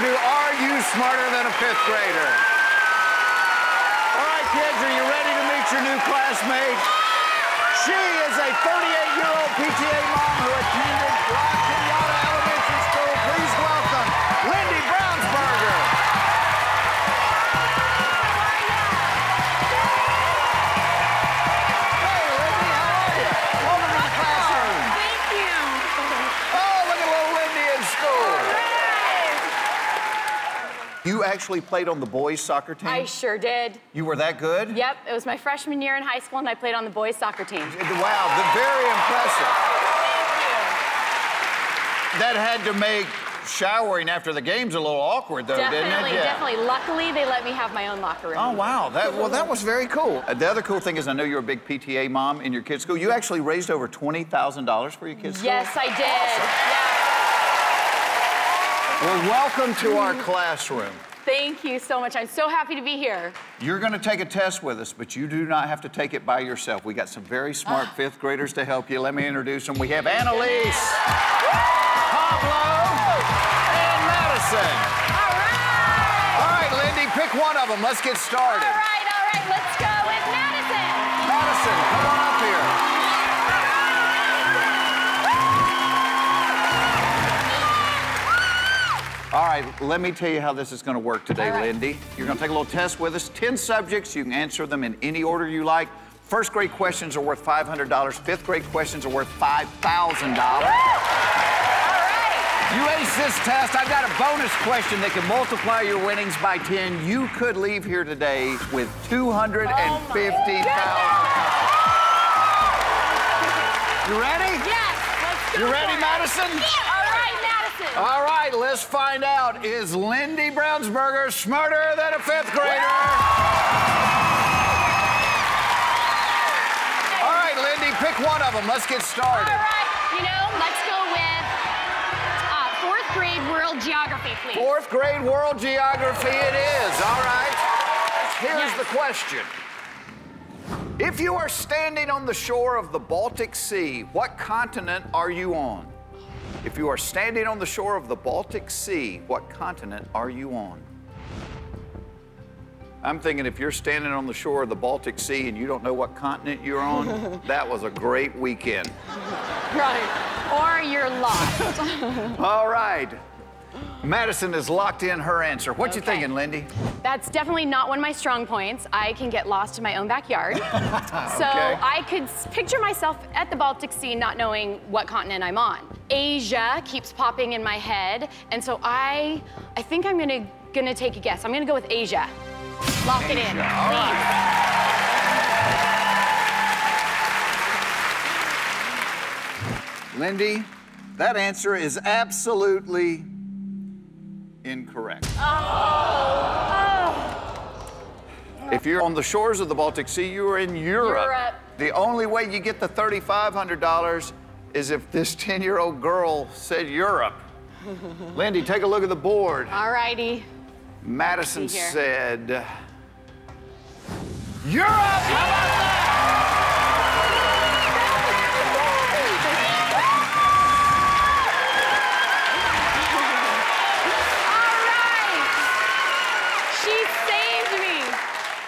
to Are You Smarter Than a Fifth Grader? All right, kids, are you ready to meet your new classmate? She is a 38-year-old PTA mom who attended Elementary School. Please welcome Lindy Brownsberger. Hey, Lindy, how are you? Welcome to the classroom. Thank you. Oh, look at little Lindy in school. You actually played on the boys' soccer team? I sure did. You were that good? Yep, it was my freshman year in high school, and I played on the boys' soccer team. Wow, very impressive. That had to make showering after the games a little awkward, though, didn't it? Definitely. Luckily, they let me have my own locker room. Oh, wow. That was very cool. The other cool thing is I know you're a big PTA mom in your kids' school. You actually raised over $20,000 for your kids' school? Yes, I did. Awesome. Well, welcome to our classroom. Thank you so much. I'm so happy to be here. You're going to take a test with us, but you do not have to take it by yourself. We got some very smart fifth graders to help you. Let me introduce them. We have Annalise, Pablo, and Madison. All right, Lindy, pick one of them. Let's get started. All right. Let's go with Madison. Madison, come on up here. All right, let me tell you how this is going to work today, Lindy. You're going to take a little test with us. 10 subjects. You can answer them in any order you like. First grade questions are worth $500. Fifth grade questions are worth $5,000. You ace this test. I've got a bonus question that can multiply your winnings by 10. You could leave here today with $250,000. You ready? Yes, let's go. You ready, Madison? Yeah. All right, Madison. All right, let's find out. Is Lindy Brownsberger smarter than a fifth grader? All right, Lindy, pick one of them. Let's get started. All right, let's go with fourth grade world geography, please. Fourth grade world geography it is. All right. Here's the question. If you are standing on the shore of the Baltic Sea, what continent are you on? If you are standing on the shore of the Baltic Sea, what continent are you on? I'm thinking if you're standing on the shore of the Baltic Sea and you don't know what continent you're on, that was a great weekend. Right. Or you're lost. All right. Madison has locked in her answer. What you thinking, Lindy? That's definitely not one of my strong points. I can get lost in my own backyard. So I could picture myself at the Baltic Sea not knowing what continent I'm on. Asia keeps popping in my head, and so I think I'm gonna take a guess. I'm gonna go with Asia. Lock it in, please. Lindy, that answer is absolutely incorrect. If you're on the shores of the Baltic Sea, you are in Europe. The only way you get the $3,500 is if this 10-year-old girl said Europe. Lindy, take a look at the board. All righty. Madison said Europe! How about that?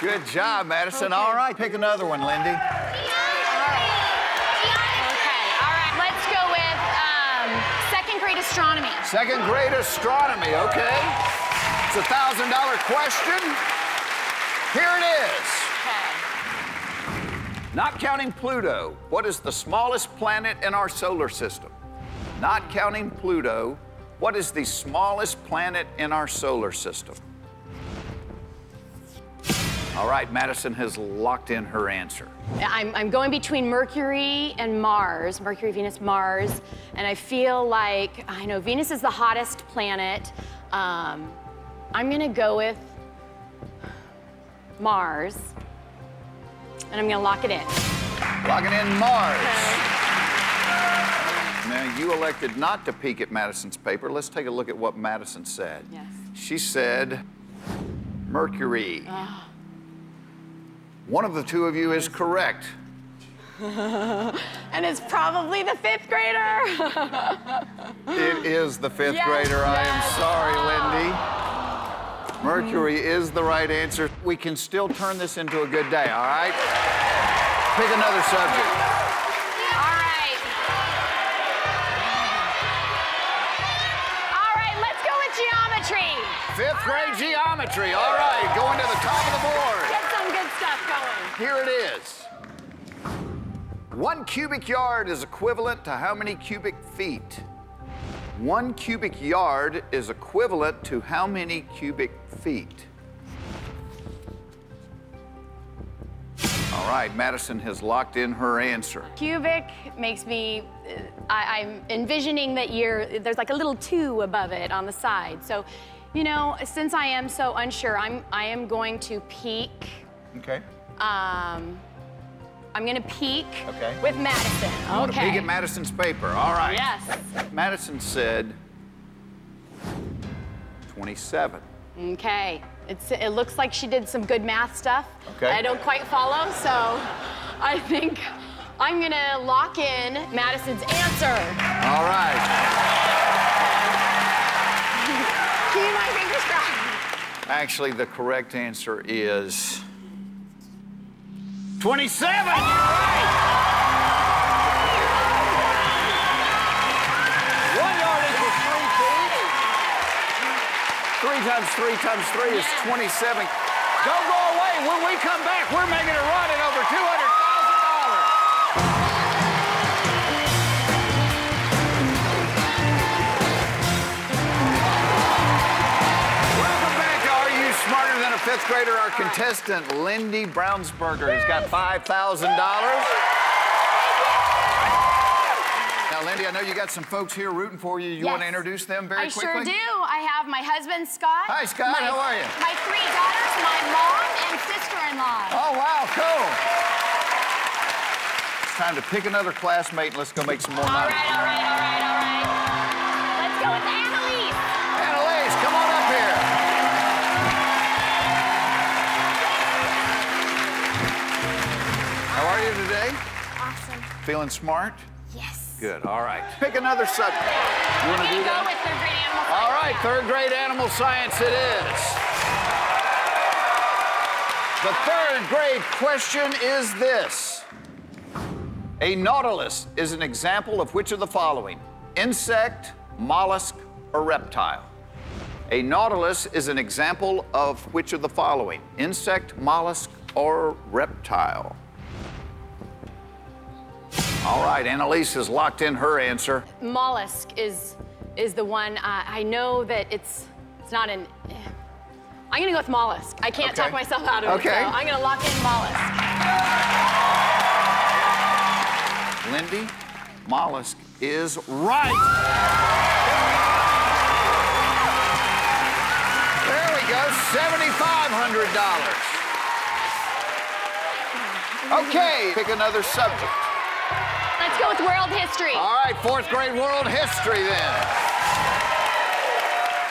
Good job, Madison. All right, pick another one, Lindy. Okay, all right. Let's go with second grade astronomy. Second grade astronomy, okay. It's a $1,000 question. Here it is. Okay. Not counting Pluto, what is the smallest planet in our solar system? Not counting Pluto, what is the smallest planet in our solar system? All right, Madison has locked in her answer. I'm going between Mercury and Mars, Mercury, Venus, Mars, and I feel like, I know Venus is the hottest planet. I'm gonna go with Mars, and I'm gonna lock it in. Locking in Mars. Okay. Now, you elected not to peek at Madison's paper. Let's take a look at what Madison said. Yes. She said Mercury. One of the two of you is correct. And it's probably the fifth grader. It is the fifth Yes, grader. I am yes. sorry, Lindy. Mercury is the right answer. We can still turn this into a good day, all right? Pick another subject. All right. All right, let's go with geometry. Fifth grade geometry. All right, going to the top of the board. Get some good stuff going. Here it is. 1 cubic yard is equivalent to how many cubic feet? 1 cubic yard is equivalent to how many cubic feet? All right, Madison has locked in her answer. Cubic makes me, I'm envisioning that there's like a little 2 above it on the side. So, you know, since I am so unsure, I am going to peek. Okay. I'm gonna peek Okay. with Madison. You want to peek at Madison's paper. All right. Yes. Madison said 27. Okay. It looks like she did some good math stuff. Okay. I don't quite follow, so I think I'm gonna lock in Madison's answer. All right. Keep my fingers crossed. Actually, the correct answer is 27. You're right. 1 yard equals 3 feet. 3 times 3 times 3 is 27. Don't go away. When we come back, we're making a run at over $200,000. Welcome back to Are You Smarter Than a Fifth Grader? Our contestant, Lindy Brownsberger, has got $5,000. Now, Lindy, I know you got some folks here rooting for you. You want to introduce them very quickly? I sure do. I have my husband, Scott. Hi, Scott. How are you? My 3 daughters, my mom, and sister-in-law. Oh, wow, cool. It's time to pick another classmate and let's go make some more money. All right. Let's go with Annalise. Annalise, come on up here. How are you today? Awesome. Feeling smart? Yes. Good, all right. Pick another subject. You want to do Go that? with third grade animal science. All right, third grade animal science it is. The third grade question is this. A nautilus is an example of which of the following? Insect, mollusk, or reptile? A nautilus is an example of which of the following? Insect, mollusk, or reptile? All right, Annalise has locked in her answer. Mollusk is the one. I know that it's not an. I'm gonna go with mollusk. I can't talk myself out of it. So I'm gonna lock in mollusk. Lindy, mollusk is right. There we go, $7,500. Okay, pick another subject. Let's go with world history. All right, fourth grade world history then.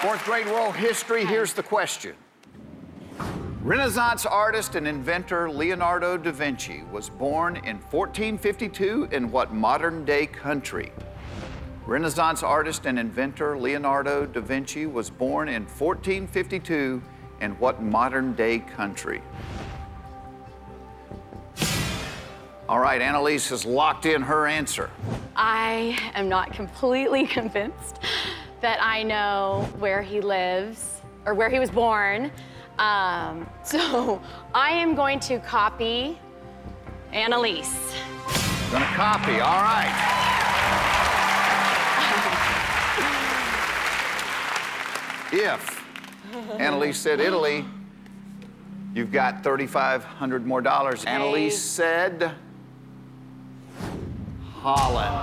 Fourth grade world history, here's the question. Renaissance artist and inventor Leonardo da Vinci was born in 1452 in what modern-day country? Renaissance artist and inventor Leonardo da Vinci was born in 1452 in what modern-day country? All right, Annalise has locked in her answer. I am not completely convinced that I know where he lives or where he was born. So I am going to copy Annalise. Gonna copy, all right. If Annalise said Italy, you've got $3,500 more. Annalise said Holland.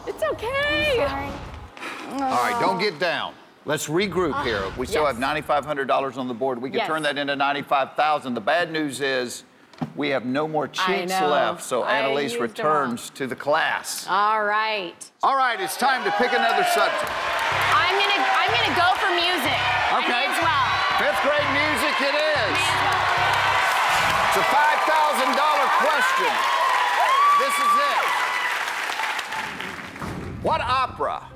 It's okay. Sorry. All right, don't get down. Let's regroup here. We still have $9,500 on the board. We can turn that into $95,000. The bad news is we have no more cheats left, so Annalise returns to the class. All right. All right, it's time to pick another subject. I'm gonna go for music. Okay. I may as well. Fifth grade music it is. May as well. It's a $5,000 question. This is it. What opera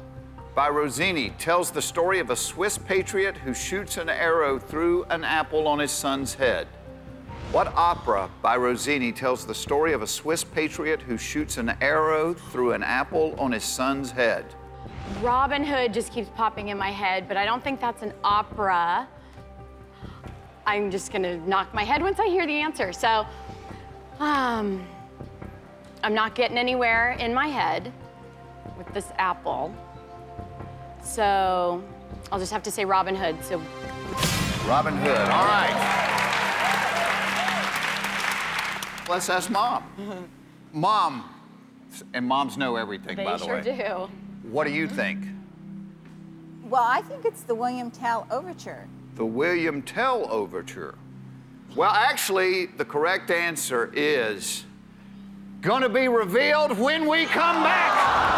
by Rossini tells the story of a Swiss patriot who shoots an arrow through an apple on his son's head? What opera by Rossini tells the story of a Swiss patriot who shoots an arrow through an apple on his son's head? Robin Hood just keeps popping in my head, but I don't think that's an opera. I'm just gonna knock my head once I hear the answer. So, I'm not getting anywhere in my head with this apple. So, I'll just have to say Robin Hood. So, Robin Hood, all right. Let's ask Mom. Mom, and moms know everything, by the way. They sure do. What do you think? Well, I think it's the William Tell Overture. The William Tell Overture. Well, actually, the correct answer is gonna be revealed when we come back.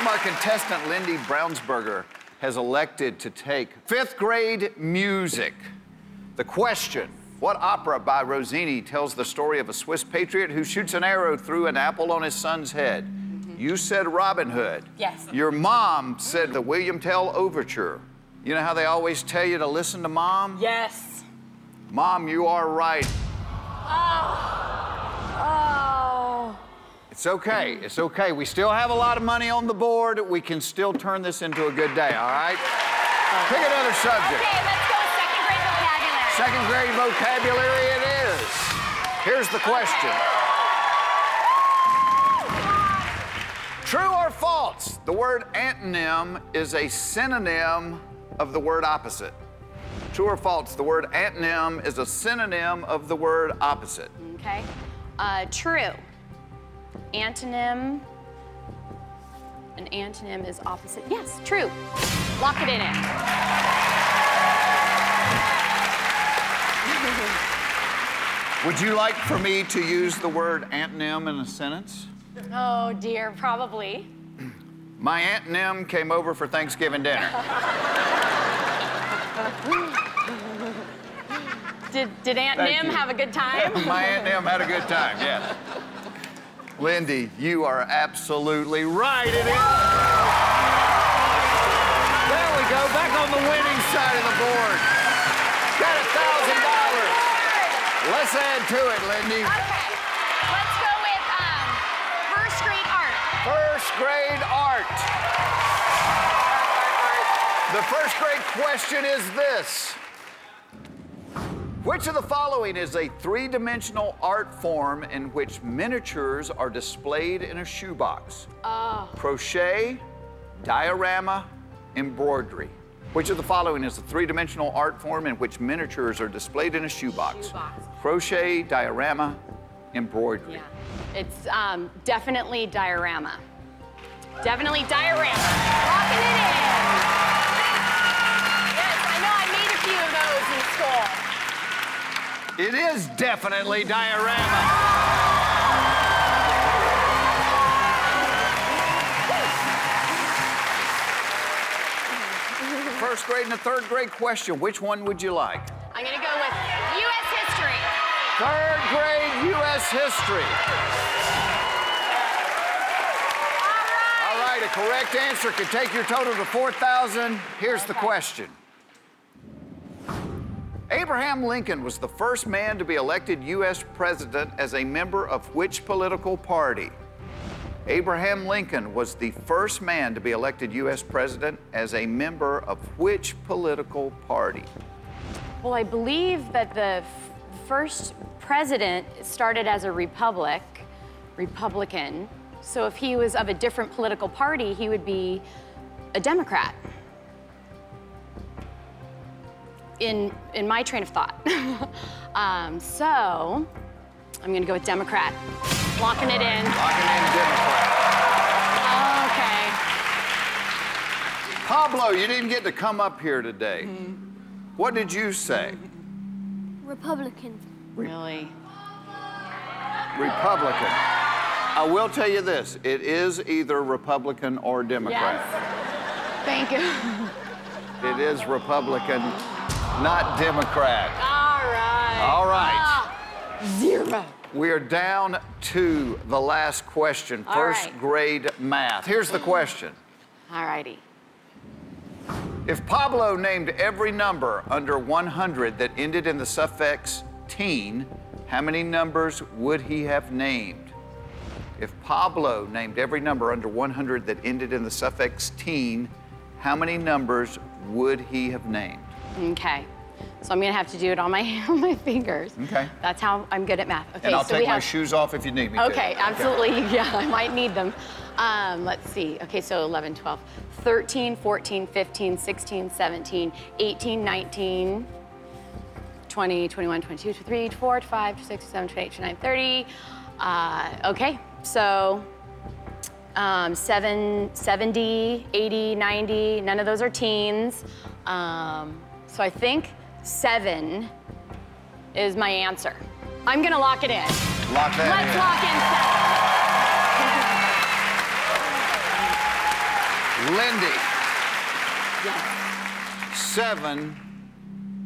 Our contestant, Lindy Brownsberger, has elected to take 5th grade music. The question, what opera by Rossini tells the story of a Swiss patriot who shoots an arrow through an apple on his son's head? You said Robin Hood. Yes. Your mom said the William Tell Overture. You know how they always tell you to listen to Mom? Yes. Mom, you are right. Oh. It's okay, it's okay. We still have a lot of money on the board. We can still turn this into a good day, all right? Pick another subject. Okay, let's go with 2nd grade vocabulary. 2nd grade vocabulary it is. Here's the question. True or false? The word antonym is a synonym of the word opposite. True or false? The word antonym is a synonym of the word opposite. Okay. True. Antonym. An antonym is opposite. Yes, true. Lock it in. Would you like for me to use the word antonym in a sentence? Oh dear, probably. My Aunt Nim came over for Thanksgiving dinner. Did Aunt Nim have a good time? My Aunt Nim had a good time, yes. Lindy, you are absolutely right. It is. There we go, back on the winning side of the board. Got $1,000. Let's add to it, Lindy. Okay, let's go with 1st grade art. 1st grade art. The 1st grade question is this. Which of the following is a 3-dimensional art form in which miniatures are displayed in a shoebox? Crochet, diorama, embroidery. Which of the following is a 3-dimensional art form in which miniatures are displayed in a shoebox? Crochet, diorama, embroidery. Yeah. It's definitely diorama. Definitely diorama. Locking it in. Yes, I know I made a few of those in school. It is definitely diorama. First grade and the 3rd grade question, which one would you like? I'm gonna go with U.S. history. 3rd grade U.S. history. All right, a correct answer could take your total to 4,000. Here's the question. Abraham Lincoln was the first man to be elected U.S. president as a member of which political party? Abraham Lincoln was the first man to be elected U.S. president as a member of which political party? Well, I believe that the first president started as a Republican. So if he was of a different political party, he would be a Democrat. In my train of thought. So I'm gonna go with Democrat. Locking it in. Locking in Democrat. Okay. Pablo, you didn't get to come up here today. What did you say? Republican. Really? Republican. I will tell you this, it is either Republican or Democrat. Yes. Thank you. It is Republican. not Democrat. All right. All right. 0. We are down to the last question, first grade math. Here's the question. All righty. If Pablo named every number under 100 that ended in the suffix teen, how many numbers would he have named? If Pablo named every number under 100 that ended in the suffix teen, how many numbers would he have named? Okay. So I'm gonna have to do it on my fingers. Okay. That's how I'm good at math. Okay, and I'll so take my shoes off if you need me to. Okay, absolutely. Okay. Yeah, I might need them. Let's see. Okay, so 11, 12, 13, 14, 15, 16, 17, 18, 19, 20, 21, 22, 23, 24, 25, 26, 27, 28, 29, 30. Okay, so 70, 80, 90, none of those are teens. So I think 7 is my answer. I'm gonna lock it in. Lock that in. Let's lock in 7. Lindy. Yes. 7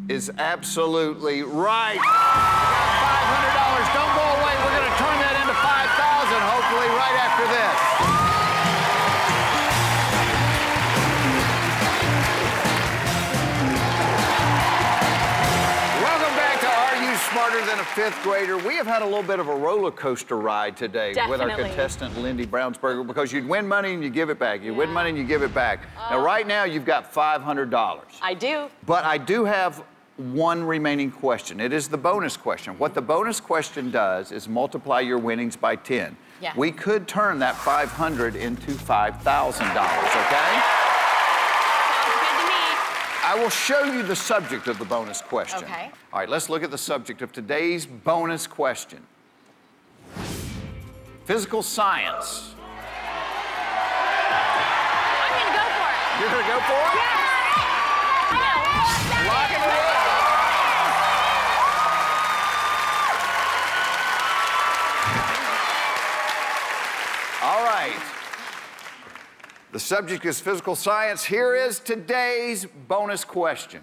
is absolutely right. You got $500. Don't go away. We're gonna turn that into $5,000, hopefully right after this. Smarter than a 5th grader. We have had a little bit of a roller coaster ride today with our contestant, Lindy Brownsberger, because you'd win money and you give it back. You win money and you give it back. Now, right now, you've got $500. I do. But I do have one remaining question. It is the bonus question. What the bonus question does is multiply your winnings by 10. Yeah. We could turn that $500 into $5,000, okay? I will show you the subject of the bonus question. Okay. All right, let's look at the subject of today's bonus question. Physical science. I'm gonna go for it. You're gonna go for it? Yeah. Lock it in. All right. The subject is physical science. Here is today's bonus question.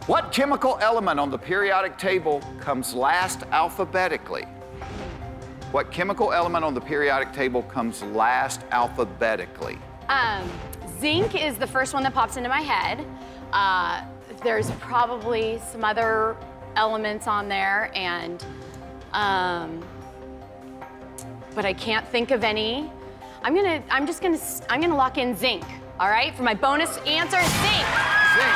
What chemical element on the periodic table comes last alphabetically? What chemical element on the periodic table comes last alphabetically? Zinc is the first one that pops into my head. There's probably some other elements on there, and but I can't think of any. I'm gonna lock in zinc, all right? For my bonus answer, zinc. Zinc.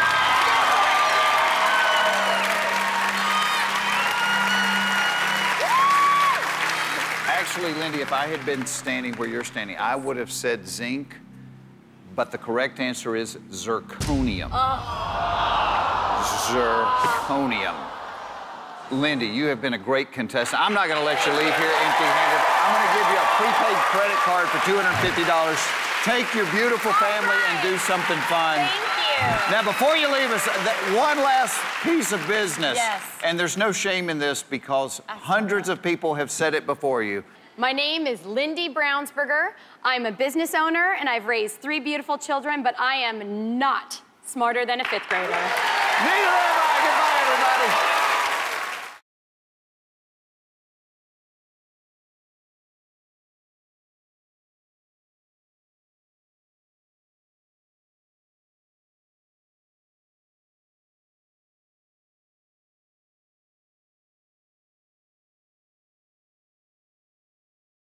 Actually, Lindy, if I had been standing where you're standing, I would have said zinc, but the correct answer is zirconium. Zirconium. Lindy, you have been a great contestant. I'm not gonna let you leave here empty-handed. I'm gonna give you a prepaid credit card for $250. Take your beautiful family and do something fun. Thank you. Now, before you leave us, one last piece of business. Yes. And there's no shame in this because hundreds of people have said it before you. My name is Lindy Brownsberger. I'm a business owner and I've raised 3 beautiful children, but I am not smarter than a 5th grader. Neither am